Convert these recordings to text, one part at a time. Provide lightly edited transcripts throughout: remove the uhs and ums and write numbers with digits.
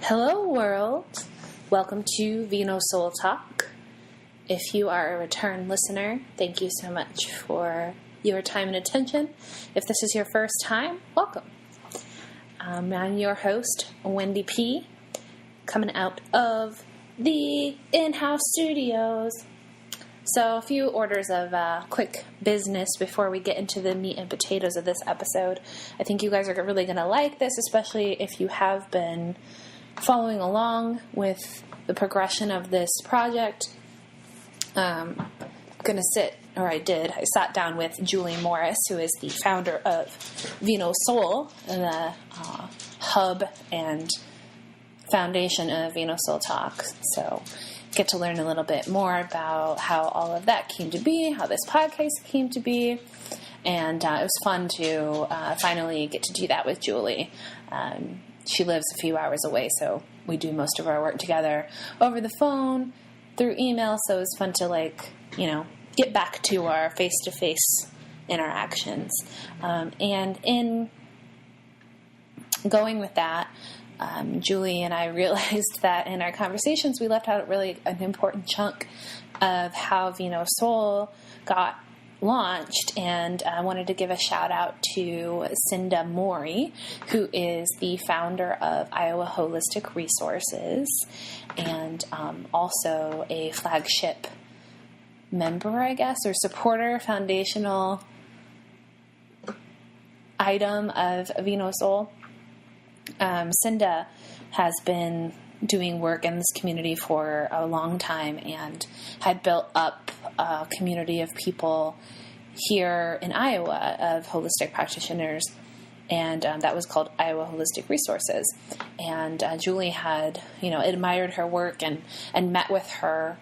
Hello world, welcome to VenoSoul Talk. If you are a return listener, thank you so much for your time and attention. If this is your first time, welcome. I'm your host, Wendy P., coming out of the in-house studios. So a few orders of quick business before we get into the meat and potatoes of this episode. I think you guys are really going to like this, especially if you have been following along with the progression of this project. I sat down with Juli Morris, who is the founder of VenoSoul, the hub and foundation of VenoSoul Talk. So get to learn a little bit more about how all of that came to be, how this podcast came to be, and it was fun to finally get to do that with Juli. She lives a few hours away, so we do most of our work together over the phone, through email, so it's fun to, get back to our face-to-face interactions. And in going with that, Juli and I realized that in our conversations we left out really an important chunk of how VenoSoul got launched, and I wanted to give a shout out to Juli Morris, who is the founder of Iowa Holistic Resources and also a flagship member, I guess, or supporter, foundational item of VenoSoul. Cinda has been doing work in this community for a long time and had built up a community of people here in Iowa of holistic practitioners, and that was called Iowa Holistic Resources. And Juli had, admired her work and met with her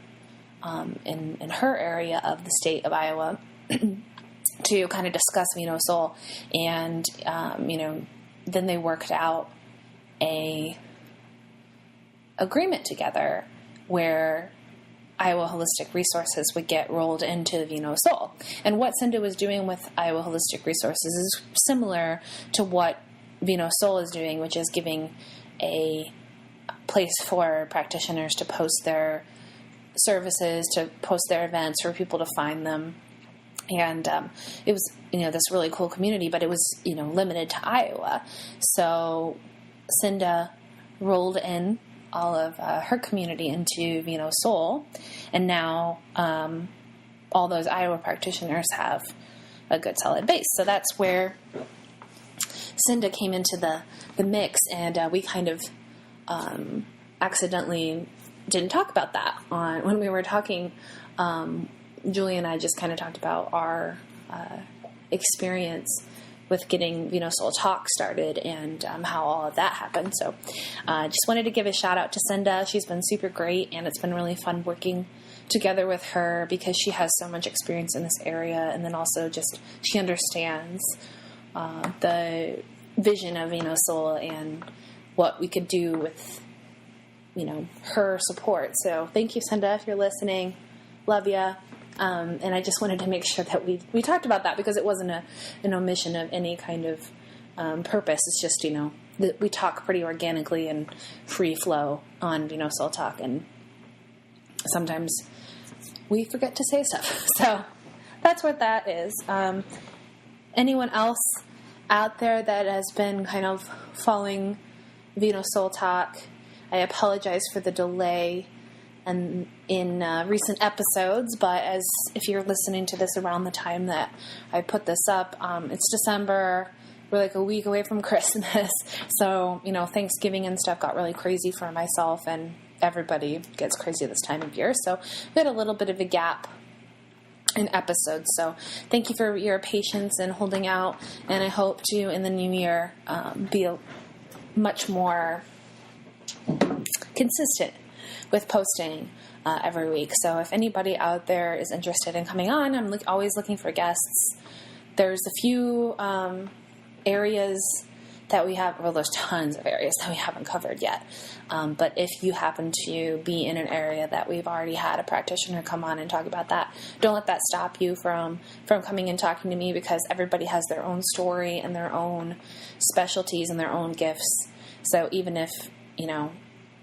in her area of the state of Iowa to kind of discuss VenoSoul, and then they worked out a agreement together where Iowa Holistic Resources would get rolled into VenoSoul. And what Cinda was doing with Iowa Holistic Resources is similar to what VenoSoul is doing, which is giving a place for practitioners to post their services, to post their events, for people to find them. And it was, this really cool community, but it was, limited to Iowa. So Cinda rolled in all of her community into VenoSoul, and now all those Iowa practitioners have a good solid base. So that's where Cinda came into the mix, and we kind of accidentally didn't talk about that when we were talking. Juli and I just kind of talked about our experience with getting VenoSoul Talk started and how all of that happened. So just wanted to give a shout out to Cinda. She's been super great, and it's been really fun working together with her because she has so much experience in this area, and then also just she understands the vision of VenoSoul and what we could do with her support. So thank you, Cinda, if you're listening. Love ya. And I just wanted to make sure that we talked about that because it wasn't an omission of any kind of purpose. It's just, that we talk pretty organically and free flow on VenoSoul Talk, and sometimes we forget to say stuff. So that's what that is. Anyone else out there that has been kind of following VenoSoul Talk, I apologize for the delay and in recent episodes, but if you're listening to this around the time that I put this up, it's December. We're like a week away from Christmas, so Thanksgiving and stuff got really crazy for myself, and everybody gets crazy this time of year. So we had a little bit of a gap in episodes. So thank you for your patience and holding out, and I hope to in the new year be much more consistent with posting every week. So if anybody out there is interested in coming on, I'm always looking for guests. There's a few areas that we have, well, there's tons of areas that we haven't covered yet. But if you happen to be in an area that we've already had a practitioner come on and talk about that, don't let that stop you from coming and talking to me, because everybody has their own story and their own specialties and their own gifts. So even if,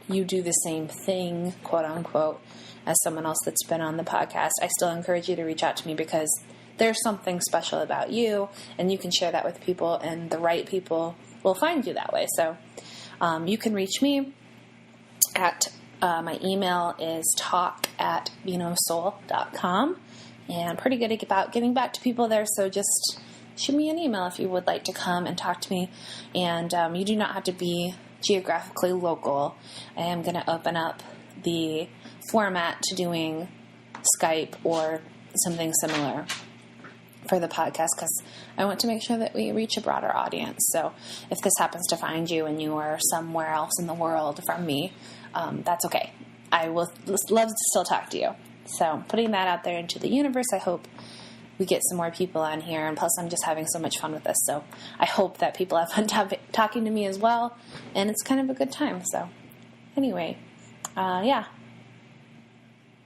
you do the same thing, quote unquote, as someone else that's been on the podcast, I still encourage you to reach out to me, because there's something special about you, and you can share that with people, and the right people will find you that way. So you can reach me at my email is talk@VenoSoul.com, and I'm pretty good about getting back to people there, so just shoot me an email if you would like to come and talk to me. And you do not have to be geographically local. I am going to open up the format to doing Skype or something similar for the podcast, because I want to make sure that we reach a broader audience. So if this happens to find you and you are somewhere else in the world from me, that's okay. I will love to still talk to you. So putting that out there into the universe, I hope we get some more people on here. And plus, I'm just having so much fun with this. So I hope that people have fun talking to me as well. And it's kind of a good time. So anyway, yeah.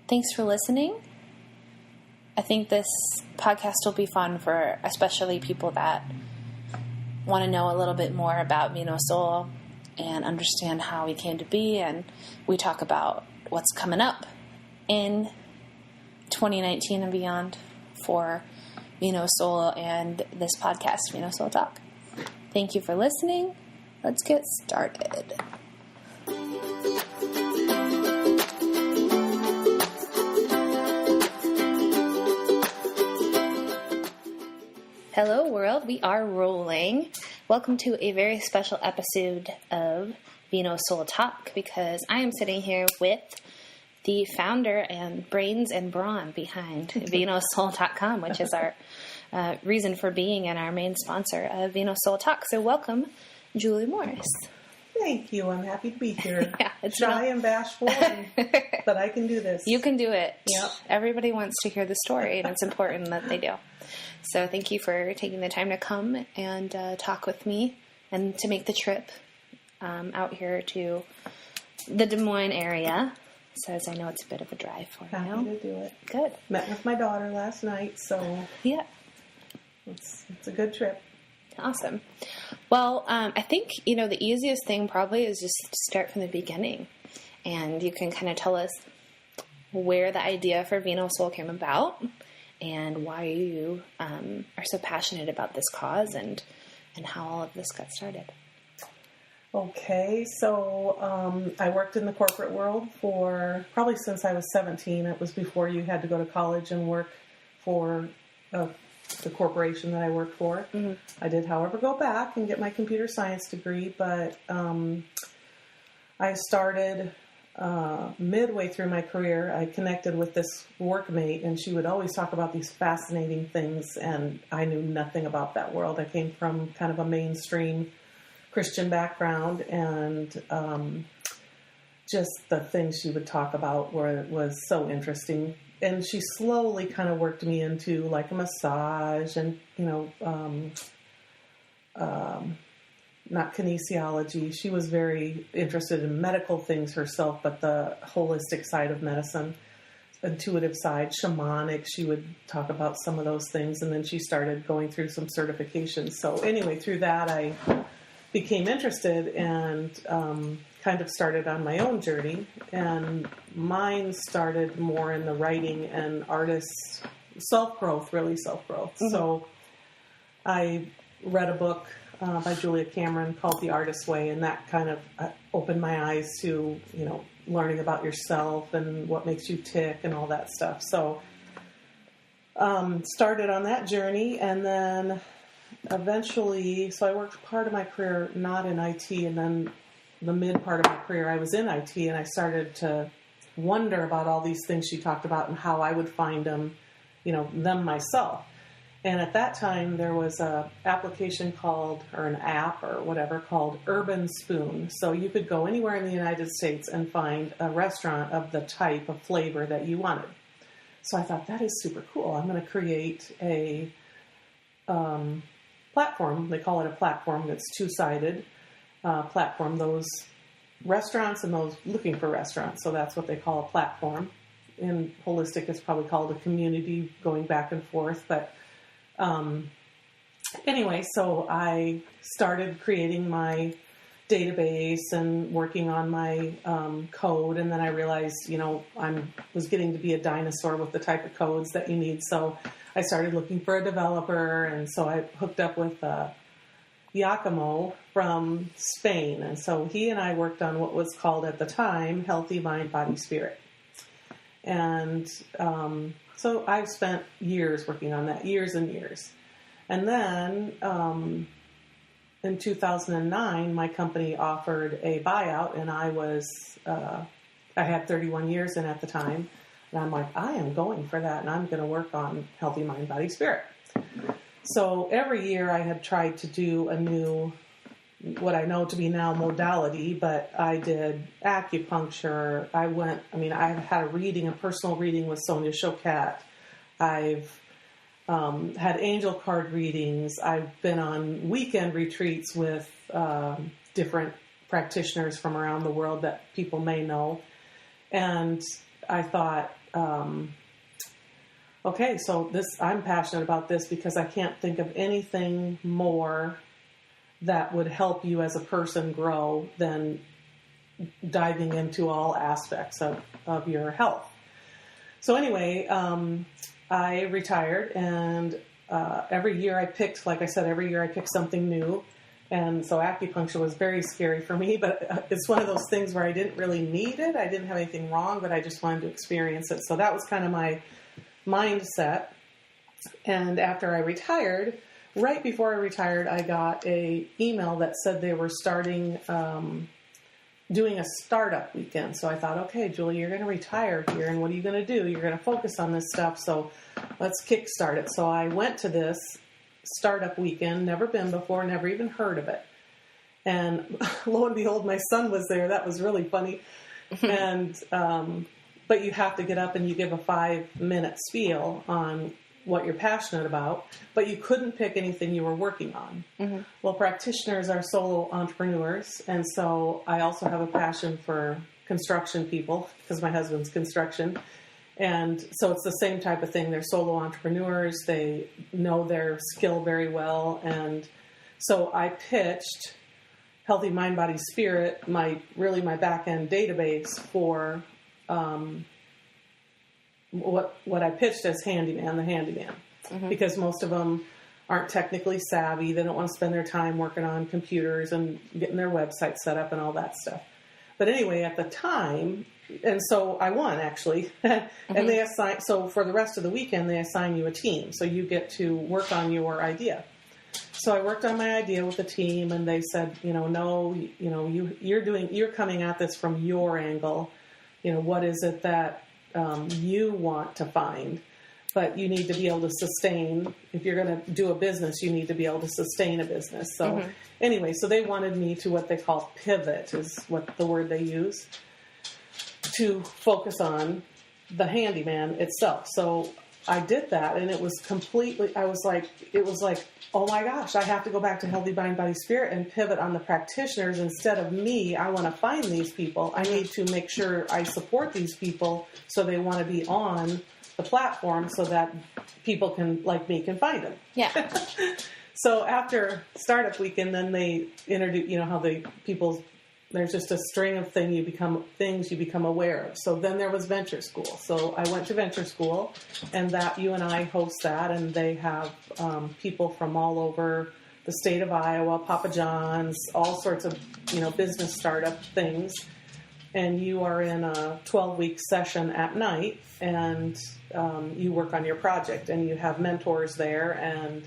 Thanks for listening. I think this podcast will be fun for especially people that want to know a little bit more about VenoSoul and understand how we came to be. And we talk about what's coming up in 2019 and beyond for VenoSoul and this podcast, VenoSoul Talk. Thank you for listening. Let's get started. Hello, world. We are rolling. Welcome to a very special episode of VenoSoul Talk, because I am sitting here with the founder and brains and brawn behind VenoSoul.com, which is our reason for being and our main sponsor of VenoSoul Talk. So welcome, Juli Morris. Thank you. I'm happy to be here. Yeah, it's shy and bashful, but I can do this. You can do it. Yep. Everybody wants to hear the story, and it's important that they do. So thank you for taking the time to come and talk with me and to make the trip out here to the Des Moines area. So as I know it's a bit of a drive for you. Happy to do it. Good. Met with my daughter last night, so yeah, it's a good trip. Awesome. Well, I think, the easiest thing probably is just to start from the beginning. And you can kind of tell us where the idea for VenoSoul came about and why you are so passionate about this cause and how all of this got started. Okay, so I worked in the corporate world for probably since I was 17. It was before you had to go to college and work for the corporation that I worked for. Mm-hmm. I did, however, go back and get my computer science degree, but I started midway through my career. I connected with this workmate, and she would always talk about these fascinating things, and I knew nothing about that world. I came from kind of a mainstream Christian background, and just the things she would talk about was so interesting. And she slowly kind of worked me into like a massage and, not kinesiology. She was very interested in medical things herself, but the holistic side of medicine, intuitive side, shamanic, she would talk about some of those things. And then she started going through some certifications. So anyway, through that, I became interested and kind of started on my own journey. And mine started more in the writing and artist self-growth, really self-growth. Mm-hmm. So I read a book by Julia Cameron called The Artist's Way, and that kind of opened my eyes to, learning about yourself and what makes you tick and all that stuff. So started on that journey, and then eventually, so I worked part of my career not in IT, and then the mid part of my career I was in IT, and I started to wonder about all these things she talked about and how I would find them, them myself. And at that time, there was an application called Urban Spoon. So you could go anywhere in the United States and find a restaurant of the type of flavor that you wanted. So I thought, that is super cool. I'm going to create a platform. They call it a platform that's two-sided platform. Those restaurants and those looking for restaurants. So that's what they call a platform. In holistic, it's probably called a community going back and forth. But anyway, so I started creating my database and working on my code. And then I realized, I was getting to be a dinosaur with the type of codes that you need. So I started looking for a developer. And so I hooked up with Giacomo from Spain. And so he and I worked on what was called at the time Healthy Mind, Body, Spirit. And so I've spent years working on that, years and years. And then in 2009, my company offered a buyout, and I had 31 years in at the time. And I'm like, I am going for that, and I'm going to work on Healthy Mind, Body, Spirit. So every year I had tried to do a new, what I know to be now modality, but I did acupuncture. I've had a personal reading with Sonia Choquette. I've had angel card readings. I've been on weekend retreats with different practitioners from around the world that people may know. And I thought, okay, so I'm passionate about this because I can't think of anything more that would help you as a person grow than diving into all aspects of your health. So anyway, I retired, and every year I picked something new. And so acupuncture was very scary for me, but it's one of those things where I didn't really need it. I didn't have anything wrong, but I just wanted to experience it. So that was kind of my mindset. And after I retired, right before I retired, I got an email that said they were starting doing a startup weekend. So I thought, okay, Julie, you're going to retire here, and what are you going to do? You're going to focus on this stuff, so let's kickstart it. So I went to this startup weekend, never been before, never even heard of it. And lo and behold, my son was there. That was really funny. And but you have to get up and you give a 5-minute spiel on what you're passionate about, but you couldn't pick anything you were working on. Mm-hmm. Well, practitioners are solo entrepreneurs, and so I also have a passion for construction people because my husband's construction. And so it's the same type of thing. They're solo entrepreneurs. They know their skill very well. And so I pitched Healthy Mind, Body, Spirit, my back-end database for what I pitched as the handyman, mm-hmm. because most of them aren't technically savvy. They don't want to spend their time working on computers and getting their website set up and all that stuff. But anyway, at the time, and so I won actually, and mm-hmm. So for the rest of the weekend, they assign you a team. So you get to work on your idea. So I worked on my idea with the team, and they said, you're coming at this from your angle. What is it that you want to find, but you need to be able to sustain. If you're going to do a business, you need to be able to sustain a business. So mm-hmm. anyway, so they wanted me to what they call pivot, is what the word they use, to focus on the handyman itself. So I did that, and it was like, oh my gosh, I have to go back to Healthy Mind, Body, Spirit and pivot on the practitioners instead of me. I want to find these people. I need to make sure I support these people so they want to be on the platform so that people like me can find them. Yeah. So after startup weekend, then they introduce, how there's just a string of things you become aware of. So then there was Venture School. So I went to Venture School, and that you and I host that, and they have people from all over the state of Iowa, Papa John's, all sorts of business startup things. And you are in a 12-week session at night, and you work on your project, and you have mentors there and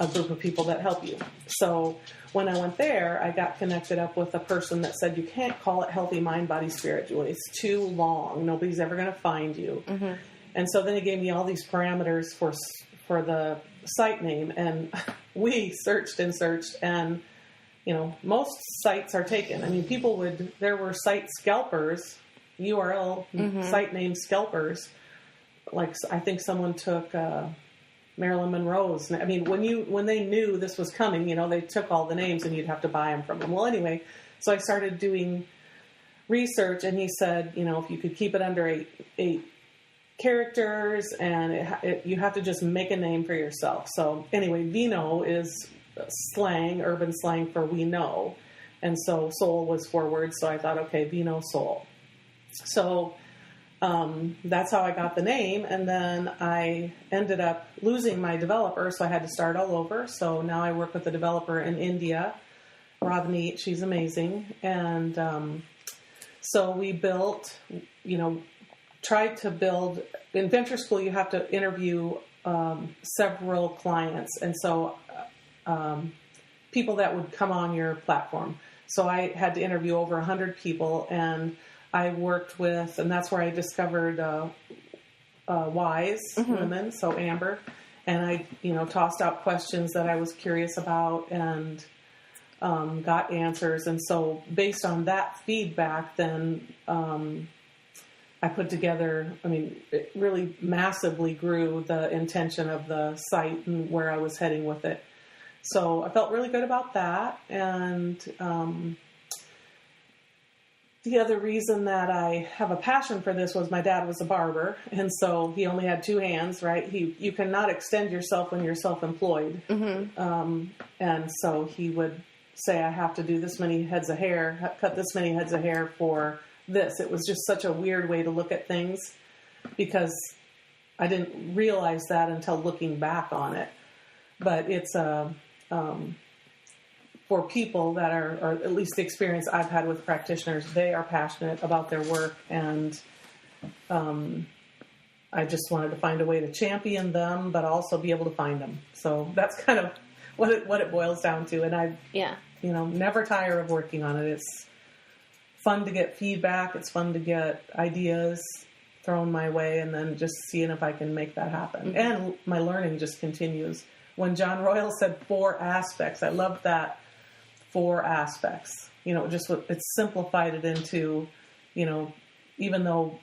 a group of people that help you. So when I went there, I got connected up with a person that said, you can't call it Healthy Mind, Body, Spirit, Julie. It's too long. Nobody's ever going to find you. Mm-hmm. And so then he gave me all these parameters for the site name. And we searched, and, most sites are taken. I mean, there were site scalpers, URL, mm-hmm. site name scalpers. Like, I think someone took Marilyn Monroe's. I mean, when they knew this was coming, they took all the names and you'd have to buy them from them. Well, anyway, so I started doing research, and he said, if you could keep it under eight characters, and you have to just make a name for yourself. So anyway, Veno is urban slang for we know. And so soul was 4 words. So I thought, okay, VenoSoul. So that's how I got the name. And then I ended up losing my developer. So I had to start all over. So now I work with a developer in India, Ravneet. She's amazing. And so we built, tried to build. In venture school, you have to interview several clients. And so people that would come on your platform. So I had to interview over 100 people, and I worked with, and that's where I discovered wise women, so Amber, and I, tossed out questions that I was curious about and got answers. And so based on that feedback, then I put together, it really massively grew the intention of the site and where I was heading with it. So I felt really good about that. And the other reason that I have a passion for this was my dad was a barber. And so he only had 2 hands, right? You cannot extend yourself when you're self-employed. And so he would say, I have to do this many heads of hair, cut this many heads of hair for this. It was just such a weird way to look at things because I didn't realize that until looking back on it. But it's for people that are, or at least the experience I've had with practitioners, they are passionate about their work, and I just wanted to find a way to champion them, but also be able to find them. So that's kind of what it boils down to. And I, never tire of working on it. It's fun to get feedback. It's fun to get ideas thrown my way, and then just seeing if I can make that happen. And my learning just continues. When John Royal said 4 aspects, I loved that 4 aspects. It simplified it into, even though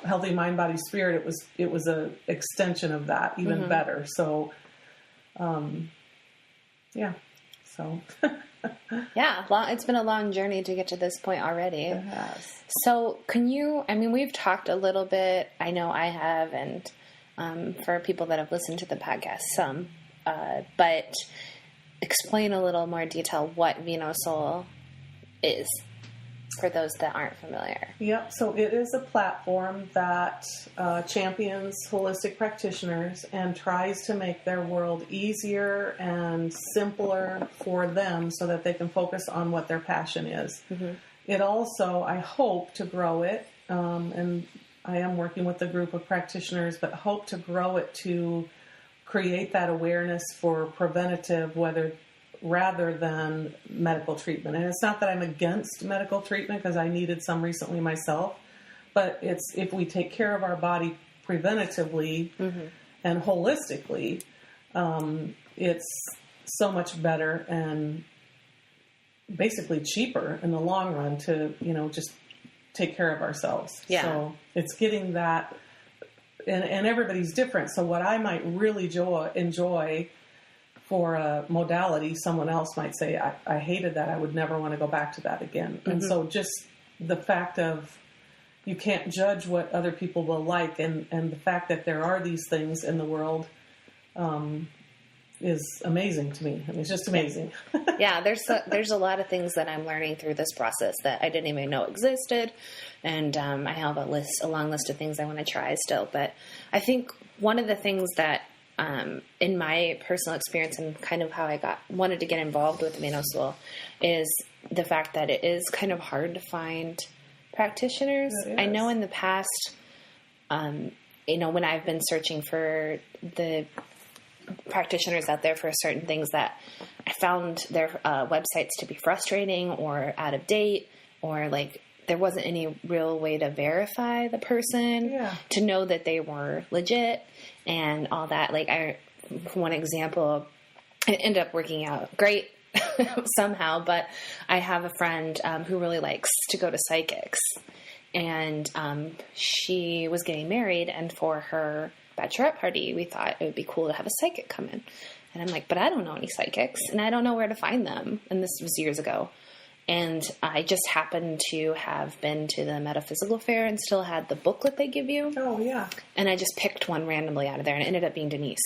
healthy mind, body, spirit, it was a extension of that, even better. So, yeah. So. Yeah, it's been a long journey to get to this point already. It has. So we've talked a little bit, I know I have, and for people that have listened to the podcast, some, but explain a little more detail what VenoSoul is for those that aren't familiar. Yep. So it is a platform that champions holistic practitioners and tries to make their world easier and simpler for them so that they can focus on what their passion is. It also, I hope to grow it, and I am working with a group of practitioners, but hope to grow it to create that awareness for preventative, rather than medical treatment. And it's not that I'm against medical treatment, because I needed some recently myself, but it's if we take care of our body preventatively and holistically, it's so much better and basically cheaper in the long run to, just take care of ourselves. Yeah. So it's getting that, and everybody's different. So what I might really enjoy for a modality, someone else might say, I hated that. I would never want to go back to that again. And so just the fact of you can't judge what other people will like, and the fact that there are these things in the world is amazing to me. It's just amazing. Yeah, there's a lot of things that I'm learning through this process that I didn't even know existed, and I have a long list of things I want to try still. But I think one of the things that in my personal experience and kind of how I wanted to get involved with VenoSoul is the fact that it is kind of hard to find practitioners. I know in the past, when I've been searching for the practitioners out there for certain things, that I found their websites to be frustrating or out of date, or like there wasn't any real way to verify the person to know that they were legit and all that. Like for one example, it ended up working out great somehow, but I have a friend who really likes to go to psychics, and she was getting married, and for her bachelorette party, we thought it would be cool to have a psychic come in. And I'm like, but I don't know any psychics, and I don't know where to find them. And this was years ago. And I just happened to have been to the metaphysical fair and still had the booklet they give you. Oh, yeah. And I just picked one randomly out of there, and it ended up being Denise.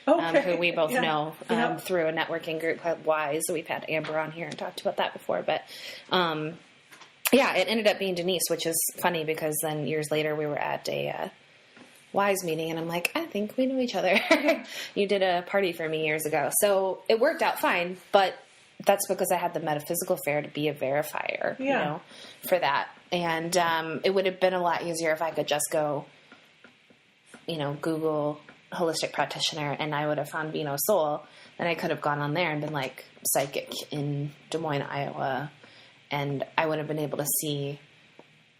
Okay. who we both Yeah. know Yep. through a networking group called Wise. We've had Amber on here and talked about that before. But yeah, it ended up being Denise, which is funny because then years later we were at a Wise meeting, and I'm like, I think we know each other. You did a party for me years ago. So it worked out fine, but that's because I had the metaphysical fair to be a verifier, you know, for that. And it would have been a lot easier if I could just go, you know, Google holistic practitioner, and I would have found VenoSoul. Then I could have gone on there and been like psychic in Des Moines, Iowa, and I would have been able to see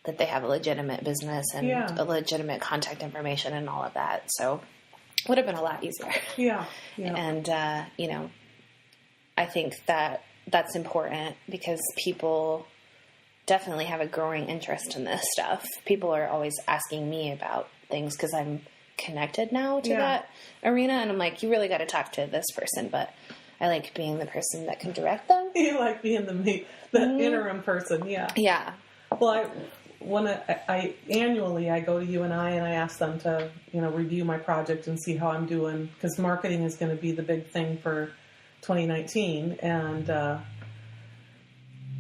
that they have a legitimate business and a legitimate contact information and all of that. So it would have been a lot easier. Yeah. And, you know, I think that that's important because people definitely have a growing interest in this stuff. People are always asking me about things because I'm connected now to that arena. And I'm like, you really got to talk to this person, but I like being the person that can direct them. You like being the interim person. Yeah. Yeah. Well, I annually I go to you and I ask them to, you know, review my project and see how I'm doing, because marketing is going to be the big thing for 2019, and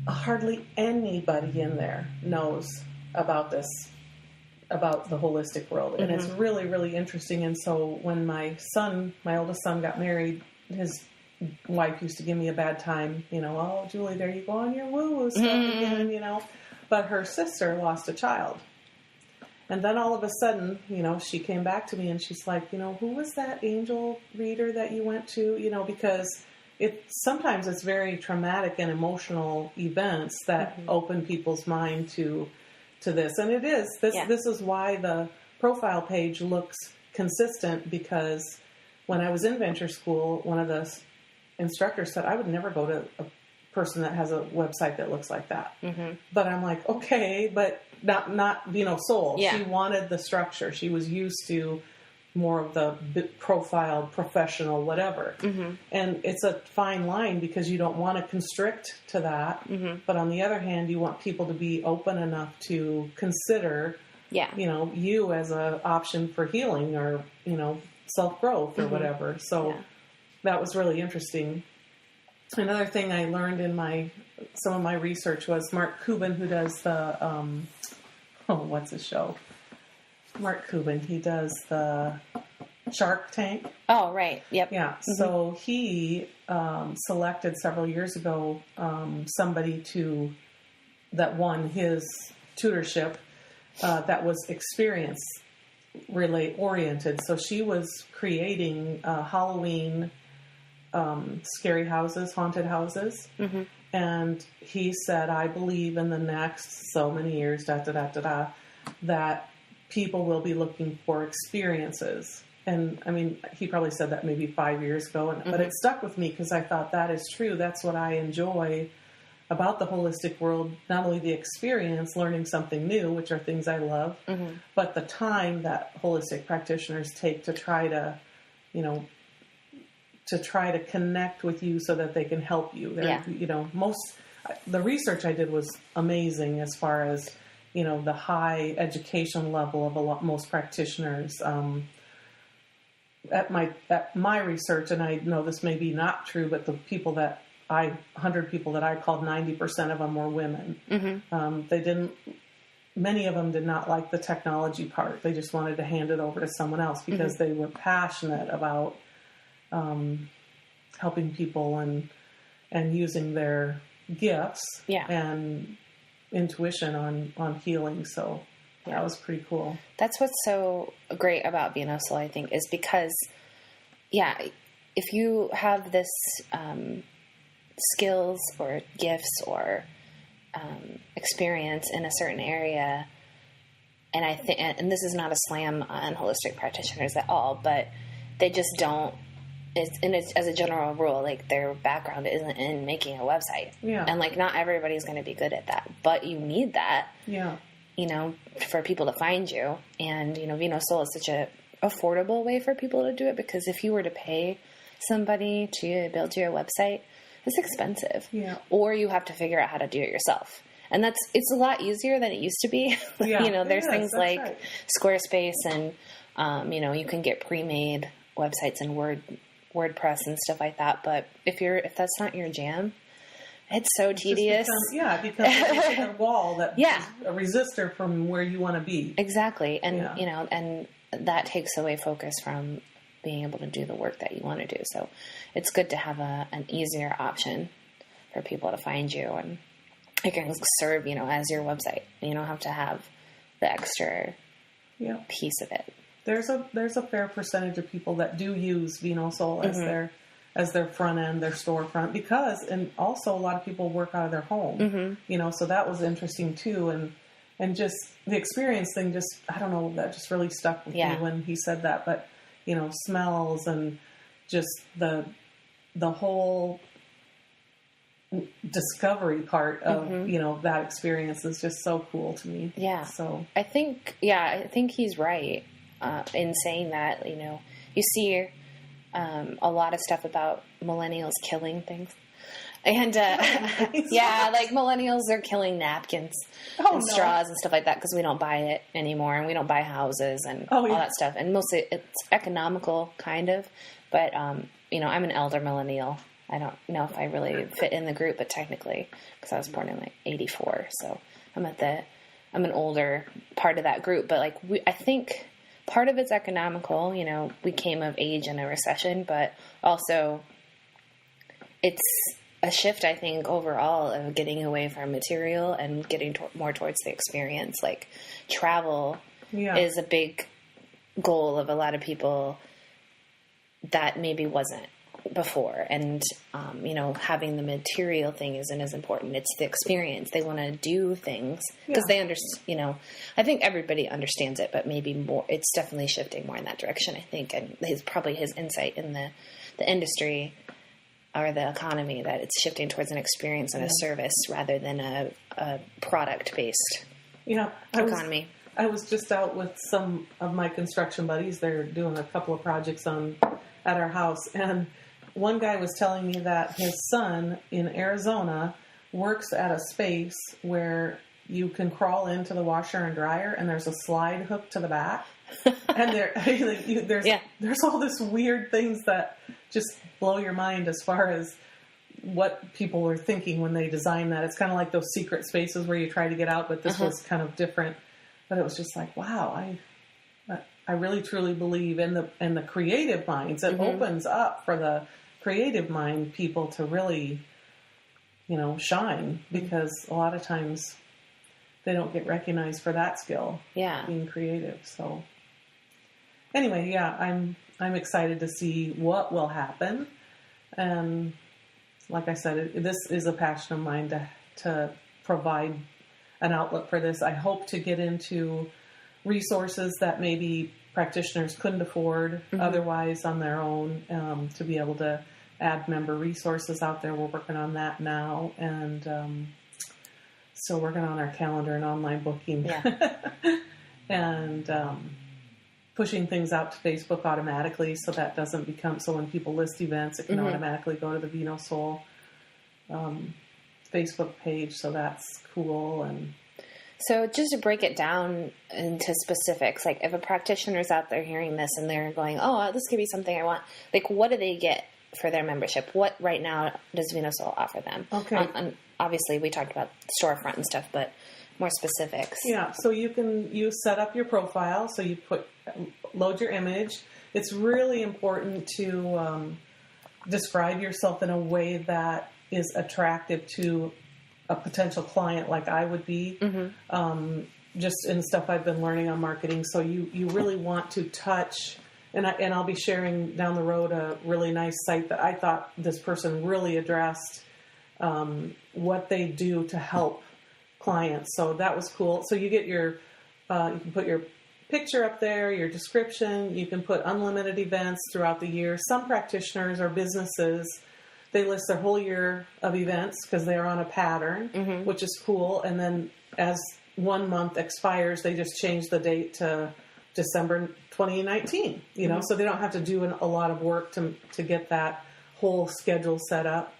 hardly anybody in there knows about this, about the holistic world, and it's really, really interesting. And so when my oldest son got married, his wife used to give me a bad time, you know, oh, Julie, there you go on your woo-woo stuff again, you know. But her sister lost a child. And then all of a sudden, you know, she came back to me and she's like, you know, who was that angel reader that you went to? You know, because sometimes it's very traumatic and emotional events that open people's mind to this. And it is. This is why the profile page looks consistent, because when I was in venture school, one of the instructors said I would never go to a person that has a website that looks like that. But I'm like, okay, but not VenoSoul. Yeah. She wanted the structure. She was used to more of the profile, professional, whatever. And it's a fine line because you don't want to constrict to that. But on the other hand, you want people to be open enough to consider, you know, you as an option for healing or, you know, self-growth or whatever. So that was really interesting. Another thing I learned in some of my research was Mark Cuban, who does the, what's his show? Mark Cuban, he does the Shark Tank. Oh, right. Yep. Yeah. So he selected several years ago somebody that won his tutorship that was experience oriented. So she was creating Halloween scary houses, haunted houses. And he said, I believe in the next so many years, that people will be looking for experiences. And I mean, he probably said that maybe 5 years ago, but it stuck with me because I thought that is true. That's what I enjoy about the holistic world. Not only the experience, learning something new, which are things I love, but the time that holistic practitioners take to try to, you know, connect with you so that they can help you. You know, the research I did was amazing as far as, you know, the high education level of most practitioners. At my research, and I know this may be not true, but the people 100 people that I called, 90% of them were women. Many of them did not like the technology part. They just wanted to hand it over to someone else because they were passionate about helping people and using their gifts and intuition on healing. So that was pretty cool. That's what's so great about VenoSoul, I think, is because, if you have this skills or gifts or experience in a certain area, and I think, and this is not a slam on holistic practitioners at all, but they just don't. It's as a general rule, like their background isn't in making a website, and like not everybody's going to be good at that, but you need that, you know, for people to find you. And you know, VenoSoul is such a affordable way for people to do it, because if you were to pay somebody to build your website, it's expensive, or you have to figure out how to do it yourself. And it's a lot easier than it used to be. You know, there's things like Squarespace and, you know, you can get pre-made websites and WordPress and stuff like that. But if that's not your jam, it's so tedious. It becomes a wall that is a resistor from where you want to be. Exactly. And, and that takes away focus from being able to do the work that you want to do. So it's good to have an easier option for people to find you, and it can serve, as your website. You don't have to have the extra piece of it. There's a fair percentage of people that do use VenoSoul as their front end, their storefront, and also a lot of people work out of their home, so that was interesting too. And just the experience thing, I don't know, that just really stuck with me when he said that, but smells and just the whole discovery part of, that experience is just so cool to me. Yeah. So I think he's right. In saying that, you see a lot of stuff about millennials killing things. And, like millennials are killing napkins and straws and stuff like that because we don't buy it anymore, and we don't buy houses and all that stuff. And mostly it's economical, kind of. But, I'm an elder millennial. I don't know if I really fit in the group, but technically, because I was born in 84. So I'm an older part of that group. But I think part of it's economical. We came of age in a recession, but also it's a shift, I think, overall of getting away from material and getting more towards the experience. Like travel is a big goal of a lot of people that maybe wasn't before. And, having the material thing isn't as important. It's the experience. They want to do things because they understand, I think everybody understands it, but maybe more, it's definitely shifting more in that direction, I think. And probably his insight in the industry or the economy, that it's shifting towards an experience and a service rather than a product-based economy. I was just out with some of my construction buddies. They're doing a couple of projects at our house, and one guy was telling me that his son in Arizona works at a space where you can crawl into the washer and dryer, and there's a slide hook to the back. And there's all this weird things that just blow your mind as far as what people were thinking when they designed that. It's kind of like those secret spaces where you try to get out, but this was kind of different. But it was just like, wow, I really truly believe in the creative minds. It opens up for the creative mind people to really, shine, because a lot of times they don't get recognized for that skill. Yeah. Being creative. So anyway, I'm excited to see what will happen. And like I said, this is a passion of mine to provide an outlet for this. I hope to get into resources that maybe practitioners couldn't afford otherwise on their own, to be able to add member resources out there. We're working on that now, and still working on our calendar and online booking. And pushing things out to Facebook automatically, so that doesn't become, so when people list events, it can automatically go to the VenoSoul Facebook page. So that's cool. And so just to break it down into specifics, like if a practitioner's out there hearing this and they're going, oh, this could be something I want, like what do they get for their membership? What right now does VenoSoul offer them? Okay. Obviously we talked about storefront and stuff, but more specifics. Yeah. So you set up your profile. So you load your image. It's really important to describe yourself in a way that is attractive to a potential client, like I would be, just in stuff I've been learning on marketing. So you really want to touch, and I'll be sharing down the road a really nice site that I thought this person really addressed what they do to help clients. So that was cool. So you get you can put your picture up there, your description. You can put unlimited events throughout the year. Some practitioners or businesses, they list their whole year of events because they're on a pattern, which is cool. And then as 1 month expires, they just change the date to December 2019, so they don't have to do a lot of work to get that whole schedule set up.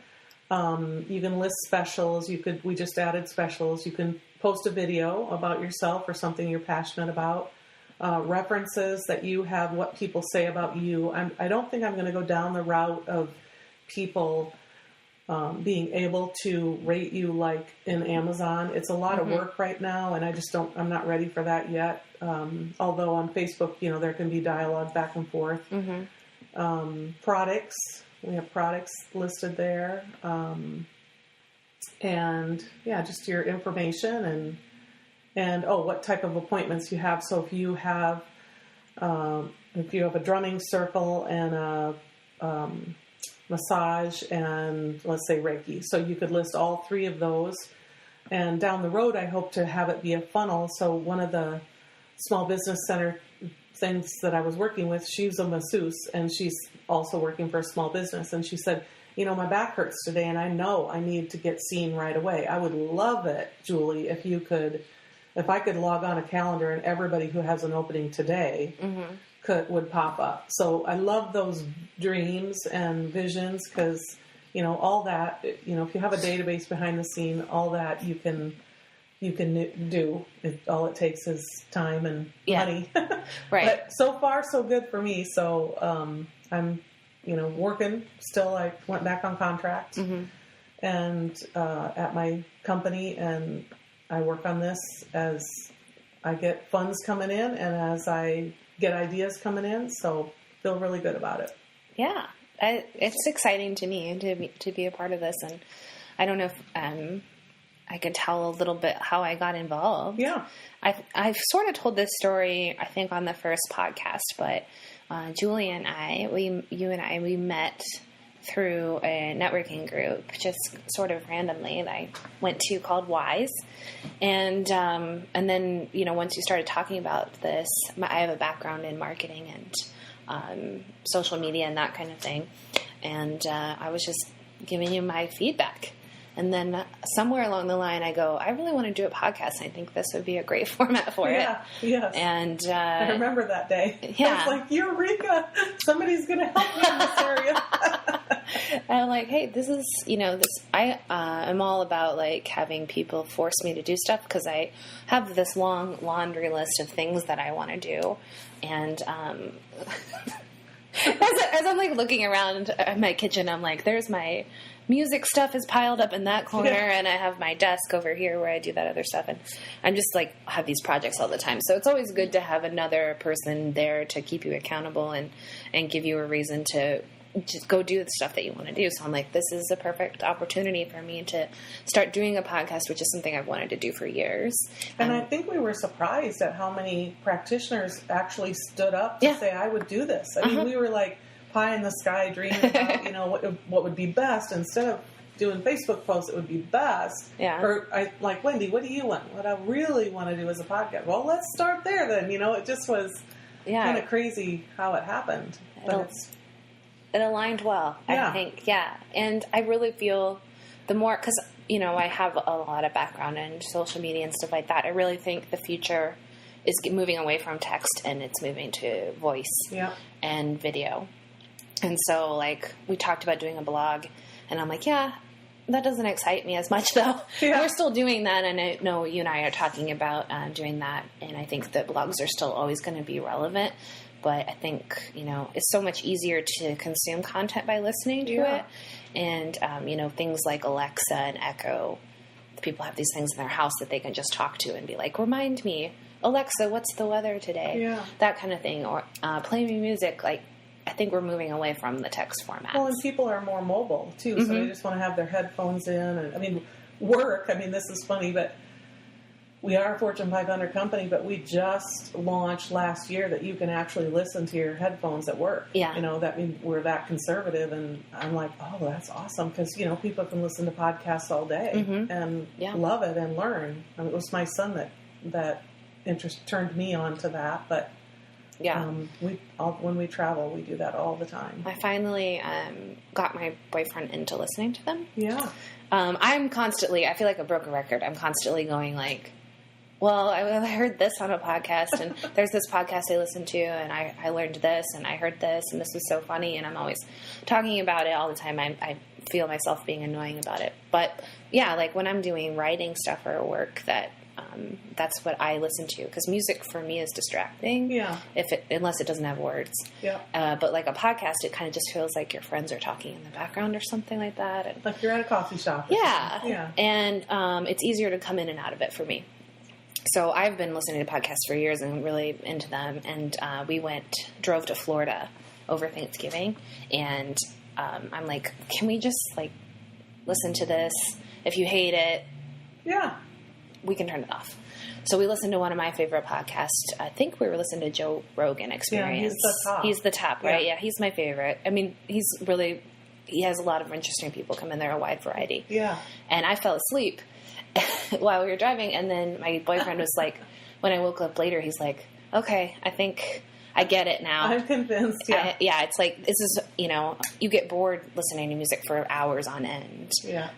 You can list specials. We just added specials. You can post a video about yourself or something you're passionate about. references that you have, what people say about you. I don't think I'm going to go down the route of people being able to rate you like in Amazon. It's a lot of work right now, and I'm not ready for that yet. Although on Facebook, there can be dialogue back and forth. Products, we have products listed there. And yeah, just your information and what type of appointments you have. So if you have a drumming circle and a massage and let's say Reiki, so you could list all three of those. And down the road, I hope to have it be a funnel. So one of the small business center things that I was working with, she's a masseuse and she's also working for a small business. And she said, my back hurts today and I know I need to get seen right away. I would love it, Julie, if I could log on a calendar and everybody who has an opening today would pop up. So I love those dreams and visions because, all that, if you have a database behind the scene, all that you can do. All it takes is time and money. Right. But so far, so good for me. So I'm, working still. I went back on contract and at my company, and I work on this as I get funds coming in and as I get ideas coming in. So feel really good about it. Yeah. It's exciting to me to be a part of this. And I don't know if I could tell a little bit how I got involved. Yeah. I've sort of told this story, I think, on the first podcast, but Julie and I, we met through a networking group, just sort of randomly that I went to called Wise. And then, once you started talking about this, I have a background in marketing and social media and that kind of thing. And I was just giving you my feedback. And then somewhere along the line, I go, I really want to do a podcast. I think this would be a great format for it. Yes. And I remember that day. Yeah. I was like, Eureka! Somebody's going to help me in this area. I'm like, hey, this is, I am all about like having people force me to do stuff because I have this long laundry list of things that I want to do. And as I'm like looking around at my kitchen, I'm like, there's my music stuff is piled up in that corner, and I have my desk over here where I do that other stuff, and I'm just like have these projects all the time. So it's always good to have another person there to keep you accountable and give you a reason to just go do the stuff that you want to do. So I'm like, this is a perfect opportunity for me to start doing a podcast, which is something I've wanted to do for years. And I think we were surprised at how many practitioners actually stood up to say, I would do this. I mean, we were like pie in the sky dreaming about, what would be best. Instead of doing Facebook posts, it would be best. Yeah. Or like, Wendy, what do you want? What I really want to do is a podcast. Well, let's start there then. It just was kind of crazy how it happened. But it aligned well, I think. Yeah. And I really feel the more, because, I have a lot of background in social media and stuff like that. I really think the future is moving away from text and it's moving to voice and video. And so, like, we talked about doing a blog, and I'm like, that doesn't excite me as much, though. Yeah. We're still doing that, and I know you and I are talking about doing that, and I think that blogs are still always going to be relevant, but I think, it's so much easier to consume content by listening to it, and, things like Alexa and Echo, people have these things in their house that they can just talk to and be like, remind me, Alexa, what's the weather today? Yeah. That kind of thing, or play me music, like, I think we're moving away from the text format. Well, and people are more mobile, too, so they just want to have their headphones in. And, this is funny, but we are a Fortune 500 company, but we just launched last year that you can actually listen to your headphones at work. Yeah. That means we're that conservative, and I'm like, oh, that's awesome, because, people can listen to podcasts all day and love it and learn. It was my son that turned me on to that, but... Yeah, when we travel, we do that all the time. I finally got my boyfriend into listening to them. Yeah. I feel like a broken record. I'm constantly going like, well, I heard this on a podcast, and there's this podcast I listened to, and I learned this, and I heard this, and this was so funny, and I'm always talking about it all the time. I feel myself being annoying about it. But, yeah, like when I'm doing writing stuff or work that that's what I listen to, because music for me is distracting. Yeah. Unless it doesn't have words. Yeah. But like a podcast, it kind of just feels like your friends are talking in the background or something like that. And, like you're at a coffee shop. Yeah. Yeah. And it's easier to come in and out of it for me. So I've been listening to podcasts for years and really into them. And we drove to Florida over Thanksgiving. And I'm like, can we just like listen to this? If you hate it, yeah, we can turn it off. So we listened to one of my favorite podcasts. I think we were listening to Joe Rogan Experience. Yeah, he's the top, right? Yeah. Yeah, he's my favorite. I mean, he has a lot of interesting people come in there, a wide variety. Yeah. And I fell asleep while we were driving, and then my boyfriend was like, when I woke up later, he's like, okay, I think I get it now. I'm convinced, yeah. It's like, this is, you get bored listening to music for hours on end. Yeah.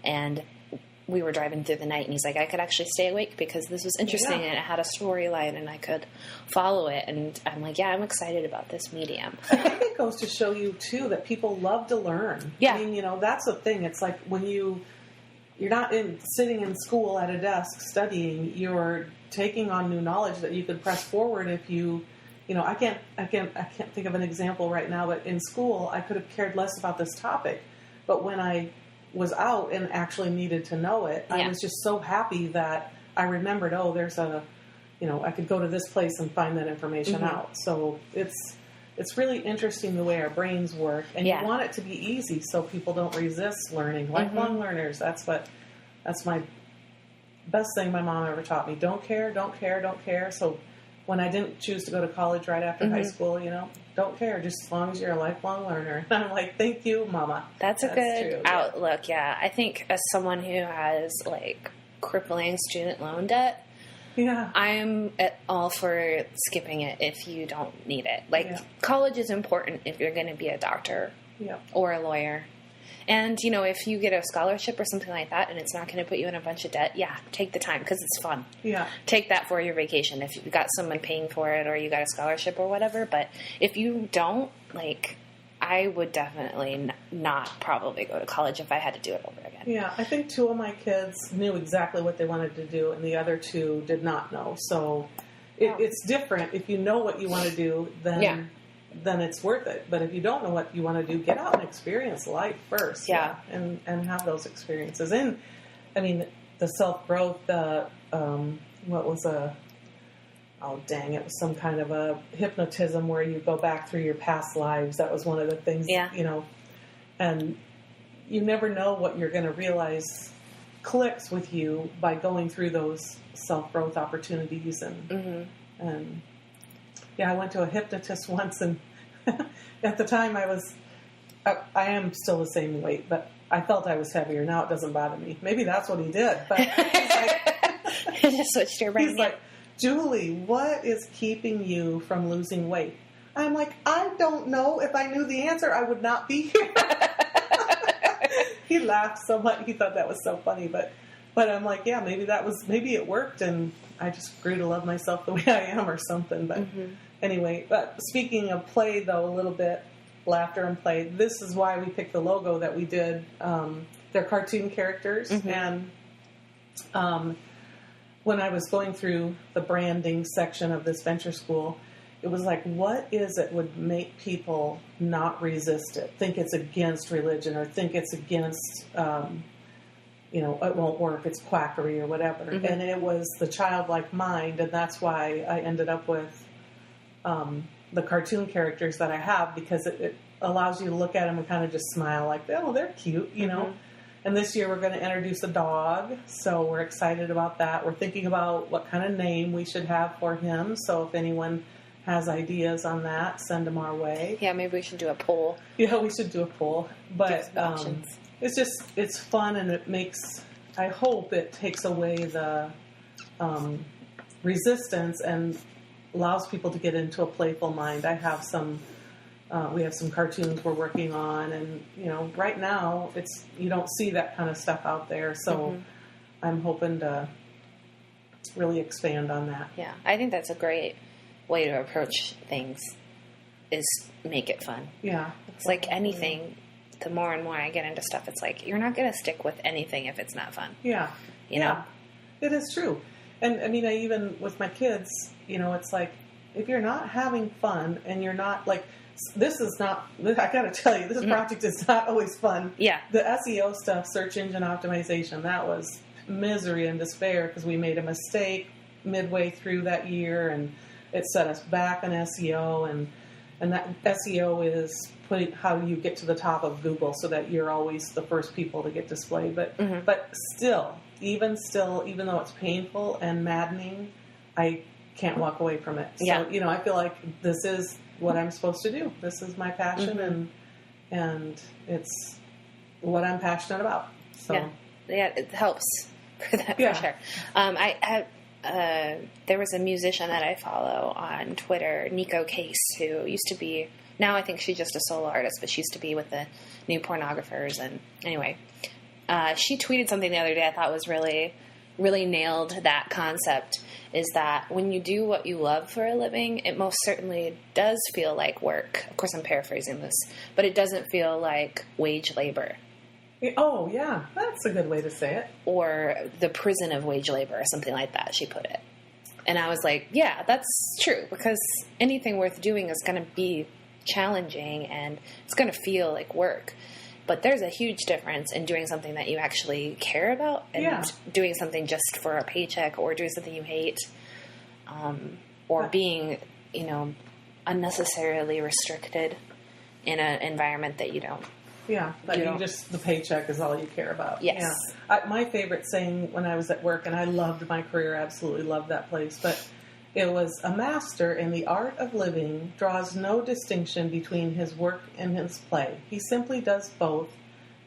And we were driving through the night, and he's like, I could actually stay awake because this was interesting, and it had a storyline, and I could follow it. And I'm like, yeah, I'm excited about this medium. I think it goes to show you, too, that people love to learn. Yeah. I mean, that's the thing. It's like when you're not sitting in school at a desk studying, you're taking on new knowledge that you could press forward if you... I can't think of an example right now, but in school, I could have cared less about this topic. But when I was out and actually needed to know it, I was just so happy that I remembered, there's I could go to this place and find that information out. So it's really interesting the way our brains work. And you want it to be easy so people don't resist learning. Lifelong learners, that's my best thing my mom ever taught me. Don't care, don't care, don't care. So when I didn't choose to go to college right after high school, don't care, just as long as you're a lifelong learner. And I'm like, thank you, Mama. That's a good true. outlook, yeah. I think as someone who has, like, crippling student loan debt, I'm all for skipping it if you don't need it. Like, college is important if you're going to be a doctor or a lawyer. And, if you get a scholarship or something like that and it's not going to put you in a bunch of debt, take the time because it's fun. Yeah. Take that for your vacation if you've got someone paying for it or you got a scholarship or whatever. But if you don't, like, I would definitely not probably go to college if I had to do it over again. Yeah, I think 2 of my kids knew exactly what they wanted to do and the other 2 did not know. So it's different. If you know what you want to do, then it's worth it. But if you don't know what you want to do, get out and experience life first. Yeah. And have those experiences. And, I mean, the self-growth, it was some kind of a hypnotism where you go back through your past lives. That was one of the things, and you never know what you're going to realize clicks with you by going through those self-growth opportunities. And I went to a hypnotist once, and at the time I am still the same weight, but I felt I was heavier. Now it doesn't bother me. Maybe that's what he did. But he's like, just switched your brain. He's like, Julie, what is keeping you from losing weight? I'm like, I don't know. If I knew the answer, I would not be here. He laughed so much. He thought that was so funny, but I'm like, maybe it worked, and I just grew to love myself the way I am or something. But anyway, but speaking of play, though, a little bit, laughter and play, this is why we picked the logo that we did. They're cartoon characters. And when I was going through the branding section of this venture school, it was like, what is it would make people not resist it, think it's against religion or think it's against... it won't work, it's quackery or whatever. And it was the childlike mind, and that's why I ended up with the cartoon characters that I have, because it allows you to look at them and kind of just smile like, oh, they're cute, know. And this year we're going to introduce a dog, so we're excited about that. We're thinking about what kind of name we should have for him, so if anyone has ideas on that, send them our way. Yeah, maybe we should do a poll. Yeah, we should do a poll. But options. It's fun, and I hope it takes away the resistance and allows people to get into a playful mind. I have we have some cartoons we're working on, and, right now you don't see that kind of stuff out there. So I'm hoping to really expand on that. Yeah, I think that's a great way to approach things, is make it fun. Yeah. It's like anything. The more and more I get into stuff, it's like, you're not going to stick with anything if it's not fun. Yeah. You know? It is true. And I mean, even with my kids, it's like, if you're not having fun and you're not like, this is not, I got to tell you, this project is not always fun. Yeah. The SEO stuff, search engine optimization, that was misery and despair because we made a mistake midway through that year and it set us back on SEO. And that SEO is how you get to the top of Google so that you're always the first people to get displayed. But still, even though it's painful and maddening, I can't walk away from it. So, I feel like this is what I'm supposed to do. This is my passion and it's what I'm passionate about. So yeah, it helps for that for sure. There was a musician that I follow on Twitter, Nico Case, who used to be, now I think she's just a solo artist, but she used to be with the New Pornographers. And anyway, she tweeted something the other day I thought was really, really nailed that concept, is that when you do what you love for a living, it most certainly does feel like work. Of course, I'm paraphrasing this, but it doesn't feel like wage labor. Oh, yeah. That's a good way to say it. Or the prison of wage labor or something like that, she put it. And I was like, yeah, that's true, because anything worth doing is going to be challenging and it's going to feel like work. But there's a huge difference in doing something that you actually care about and doing something just for a paycheck or doing something you hate, or being, unnecessarily restricted in an environment that you don't. Yeah, but the paycheck is all you care about. Yes. Yeah. My favorite saying when I was at work, and I loved my career, absolutely loved that place, but it was, a master in the art of living draws no distinction between his work and his play. He simply does both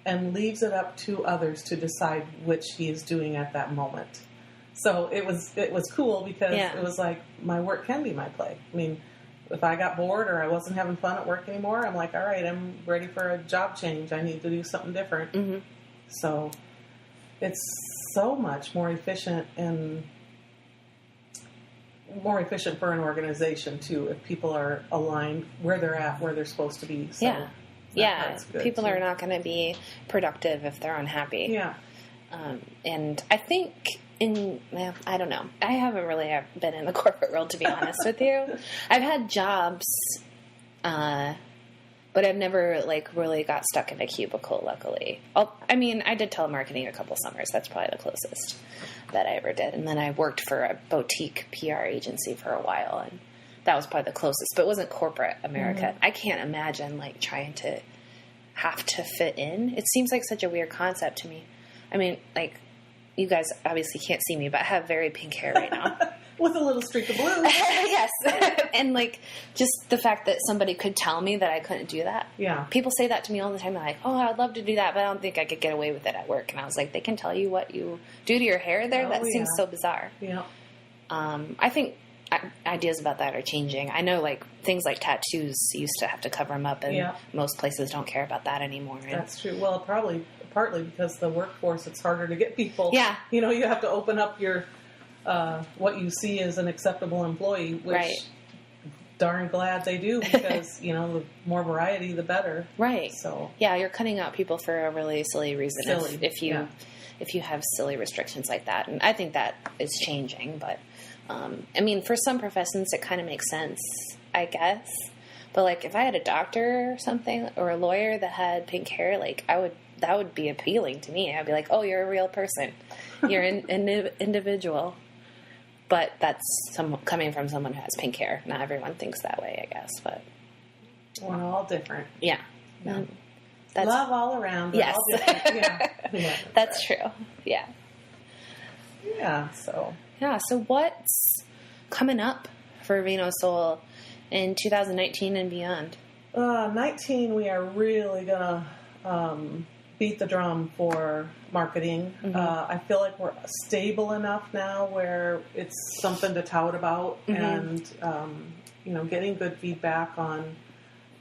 and leaves it up to others to decide which he is doing at that moment. So it was cool because it was like, my work can be my play. I mean, if I got bored or I wasn't having fun at work anymore, I'm like, all right, I'm ready for a job change. I need to do something different. Mm-hmm. So it's so much more efficient and more efficient for an organization too if people are aligned where they're at, where they're supposed to be. So people are not going to be productive if they're unhappy. Yeah. And I think I don't know. I haven't really been in the corporate world, to be honest with you. I've had jobs, but I've never really got stuck in a cubicle, luckily. I did telemarketing a couple summers. That's probably the closest that I ever did. And then I worked for a boutique PR agency for a while, and that was probably the closest. But it wasn't corporate America. Mm-hmm. I can't imagine trying to have to fit in. It seems like such a weird concept to me. I mean, you guys obviously can't see me, but I have very pink hair right now. With a little streak of blue. Yes. And just the fact that somebody could tell me that I couldn't do that. Yeah. People say that to me all the time. They're like, oh, I'd love to do that, but I don't think I could get away with it at work. And I was like, they can tell you what you do to your hair there? That seems so bizarre. Yeah. I think ideas about that are changing. I know things like tattoos used to have to cover them up, and most places don't care about that anymore. That's true. Well, partly because the workforce, it's harder to get people. Yeah. You have to open up your what you see as an acceptable employee, which darn glad they do, because the more variety, the better. Right. So you're cutting out people for a really silly reason. If you have silly restrictions like that, and I think that is changing. But for some professions, it kind of makes sense, I guess. But if I had a doctor or something, or a lawyer that had pink hair, that would be appealing to me. I'd be like, oh, you're a real person. You're an individual. But that's coming from someone who has pink hair. Not everyone thinks that way, I guess. But we're all different. Yeah. That's, love all around. We're all different. Yeah. That's true. Yeah. Yeah. So what's coming up for VenoSoul in 2019 and beyond? 19, we are really gonna beat the drum for marketing. Mm-hmm. I feel like we're stable enough now where it's something to tout about, and getting good feedback on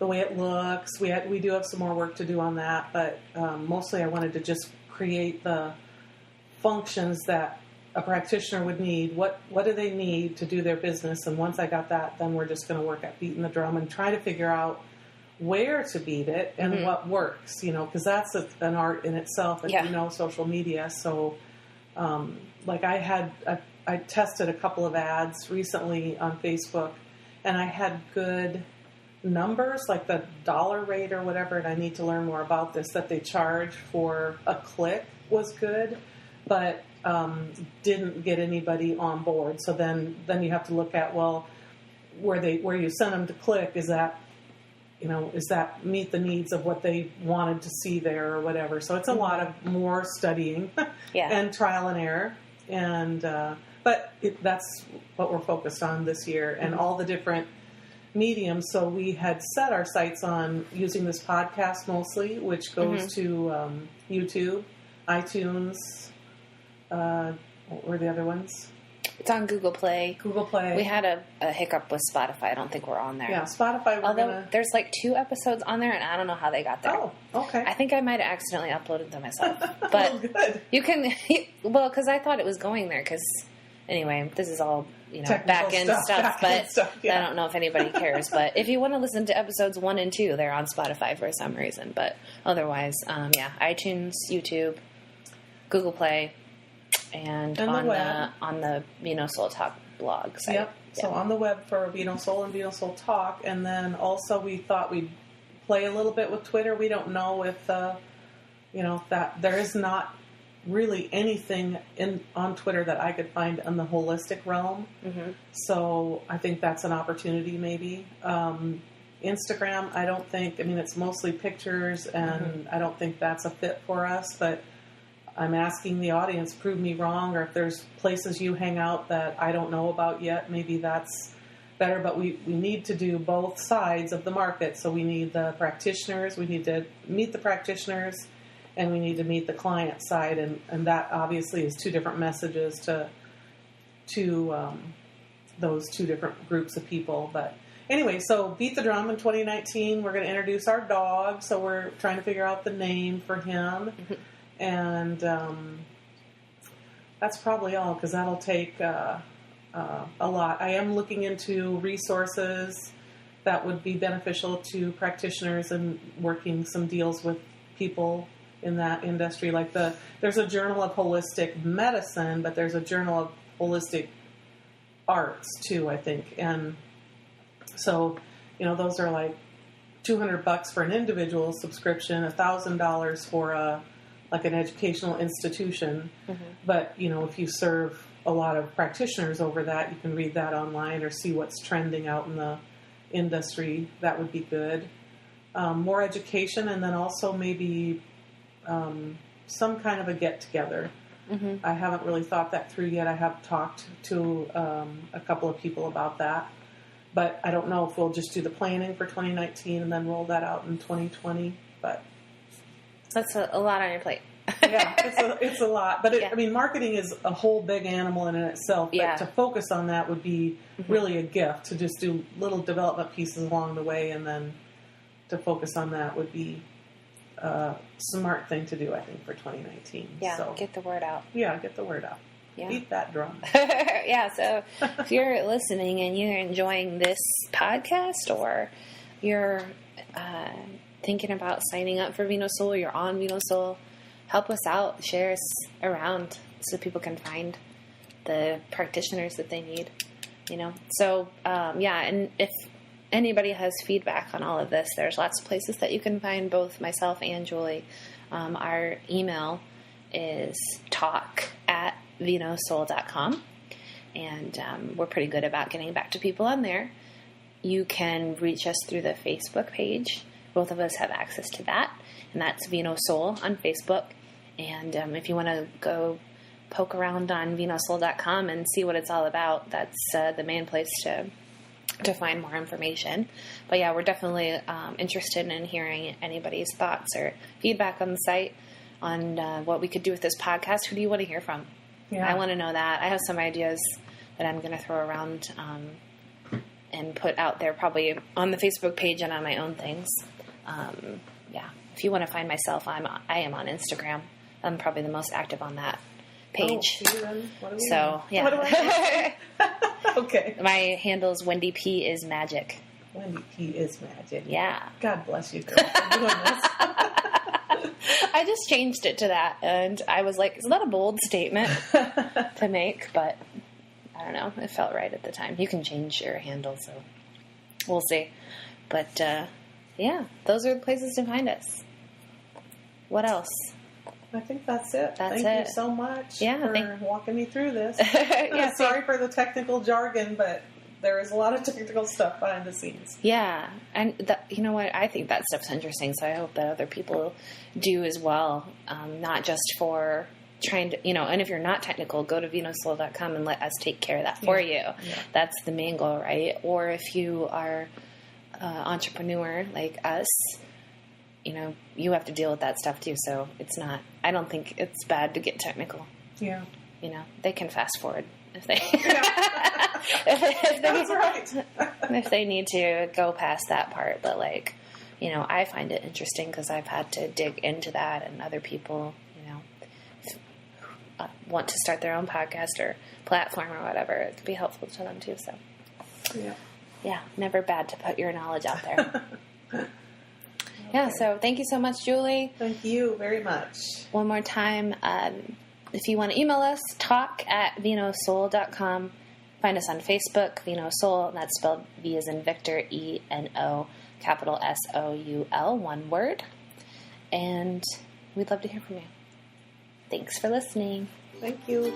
the way it looks. We do have some more work to do on that, but mostly I wanted to just create the functions that a practitioner would need. What do they need to do their business? And once I got that, then we're just going to work at beating the drum and try to figure out where to beat it and what works, because that's an art in itself, social media. So Like I tested a couple of ads recently on Facebook, and I had good numbers, like the dollar rate or whatever, and I need to learn more about this, that they charge for a click was good, but didn't get anybody on board. So then you have to look at, well, where you send them to click, is that meet the needs of what they wanted to see there or whatever. So it's a lot of more studying and trial and error. And but that's what we're focused on this year, and all the different mediums. So we had set our sights on using this podcast mostly, which goes to YouTube, iTunes. What were the other ones? It's on Google Play. Google Play. We had a hiccup with Spotify. I don't think we're on there. Yeah, Spotify. There's like 2 episodes on there, and I don't know how they got there. Oh, okay. I think I might have accidentally uploaded them myself. But good. You can, because I thought it was going there. Because anyway, this is all back end stuff. But I don't know if anybody cares. But if you want to listen to episodes 1 and 2, they're on Spotify for some reason. But otherwise, iTunes, YouTube, Google Play. And on the VenoSoul Talk blog site. Yep. So on the web for VenoSoul and VenoSoul Talk, and then also we thought we'd play a little bit with Twitter. We don't know if that there is not really anything on Twitter that I could find in the holistic realm. Mm-hmm. So I think that's an opportunity maybe. Instagram, I don't think. I mean, it's mostly pictures, and I don't think that's a fit for us, but I'm asking the audience, prove me wrong, or if there's places you hang out that I don't know about yet, maybe that's better. But we need to do both sides of the market. So we need the practitioners, we need to meet the practitioners, and we need to meet the client side. And that obviously is 2 different messages to those 2 different groups of people. But anyway, so Beat the Drum in 2019, we're going to introduce our dog. So we're trying to figure out the name for him. And that's probably all, because that'll take a lot. I am looking into resources that would be beneficial to practitioners and working some deals with people in that industry. Like there's a Journal of Holistic Medicine, but there's a Journal of Holistic Arts too, I think. And so, those are like $200 for an individual subscription, $1,000 for like an educational institution. Mm-hmm. But, if you serve a lot of practitioners over that, you can read that online or see what's trending out in the industry. That would be good. More education, and then also maybe some kind of a get-together. Mm-hmm. I haven't really thought that through yet. I have talked to a couple of people about that. But I don't know if we'll just do the planning for 2019 and then roll that out in 2020. But that's a lot on your plate. Yeah, it's a lot. But I mean, marketing is a whole big animal in itself. But to focus on that would be really a gift, to just do little development pieces along the way, and then to focus on that would be a smart thing to do, I think, for 2019. Yeah, so, get the word out. Yeah, get the word out. Yeah. Beat that drum. So if you're listening and you're enjoying this podcast, or you're thinking about signing up for VenoSoul, you're on VenoSoul, help us out, share us around so people can find the practitioners that they need, So, and if anybody has feedback on all of this, there's lots of places that you can find both myself and Julie. Our email is talk@VenoSoul.com, and we're pretty good about getting back to people on there. You can reach us through the Facebook page. Both of us have access to that, and that's VenoSoul on Facebook. And if you want to go poke around on VenoSoul.com and see what it's all about, that's the main place to find more information. But yeah, we're definitely interested in hearing anybody's thoughts or feedback on the site on what we could do with this podcast. Who do you want to hear from? Yeah. I want to know that. I have some ideas that I'm going to throw around and put out there, probably on the Facebook page and on my own things. If you want to find myself, I am on Instagram. I'm probably the most active on that page. Okay. My handle is Wendy P is Magic. Wendy P is Magic. Yeah. God bless you, girl, for doing this. I just changed it to that, and I was like, is that a bold statement to make? But I don't know. It felt right at the time. You can change your handle, so we'll see. But, yeah, those are the places to find us. What else? I think that's it. Thank you so much for walking me through this. Sorry for the technical jargon, but there is a lot of technical stuff behind the scenes. Yeah, and you know what? I think that stuff's interesting, so I hope that other people do as well, not just for trying to, and if you're not technical, go to VenoSoul.com and let us take care of that for you. Yeah. That's the main goal, right? Or if you are an entrepreneur like us, you have to deal with that stuff too, so it's not, I don't think it's bad to get technical. Yeah. They can fast forward if they... That's right. if they need to go past that part. But, I find it interesting because I've had to dig into that, and other people, want to start their own podcast or platform or whatever. It could be helpful to them, too. So, yeah, never bad to put your knowledge out there. Okay. Yeah, so thank you so much, Julie. Thank you very much. One more time, if you want to email us, talk@VenoSoul.com. Find us on Facebook, VenoSoul, and that's spelled V as in Victor, E-N-O, capital S-O-U-L, one word. And we'd love to hear from you. Thanks for listening. Thank you.